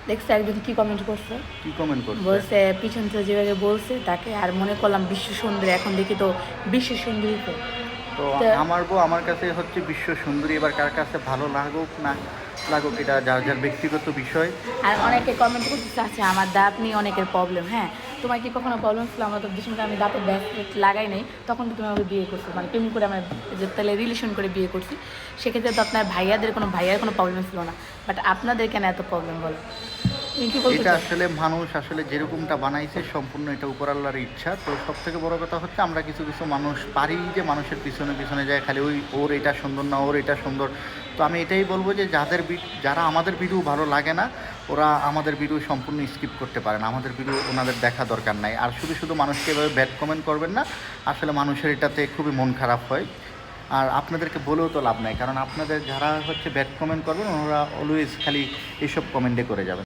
দেখছে একজন কি কমেন্ট করছে, কি কমেন্ট করছে? বলছে পিছন থেকে যেভাবে বলছে তাকে আর মনে করলাম বিশ্ব সুন্দরী, এখন দেখি তো বিশ্ব সুন্দরী। তো তো তো আমার বউ আমার কাছে হচ্ছে বিশ্ব সুন্দরী। এবার কার কাছে ভালো লাগুক না লাগুক এটা যার যার ব্যক্তিগত বিষয়। আর অনেকে কমেন্ট করতে চাচ্ছে আমার দাঁত নিয়ে অনেকের প্রবলেম। হ্যাঁ, তোমার কি কখনো প্রবলেম ছিল? আমার তো সময় আমি দাঁতের ব্যাসলেট লাগাই নাই, তখন তো তুমি আমাকে বিয়ে করছো, মানে প্রেম করে আমার যে তাহলে রিলেশন করে বিয়ে করছি, সেক্ষেত্রে তো আপনার ভাইয়ার কোনো প্রবলেম ছিল না, বাট আপনাদের কেন এত প্রবলেম বলো? তুমি কি বলতে এটা চাও? আসলে মানুষ আসলে যেরকমটা বানাইছে সম্পূর্ণ এটা উপর আল্লাহর ইচ্ছা। তো সব থেকে বড় কথা হচ্ছে আমরা কিছু কিছু মানুষ পারি যে মানুষের পিছনে পিছনে যায় খালি ওই ওর এটা সুন্দর না ওর এটা সুন্দর। তো আমি এটাই বলবো যে যারা আমাদের ভিডিও ভালো লাগে না ওরা আমাদের ভিডিও সম্পূর্ণ স্কিপ করতে পারে না, আমাদের ভিডিও ওনাদের দেখা দরকার নাই। আর শুধু শুধু মানুষকে এভাবে ব্যাড কমেন্ট করবেন না, আসলে মানুষের এটাতে খুবই মন খারাপ হয়। আর আপনাদেরকে বলেও তো লাভ নাই, কারণ আপনাদের যারা হচ্ছে ব্যাড কমেন্ট করবেন ওনারা অলওয়েজ খালি এইসব কমেন্টে করে যাবেন।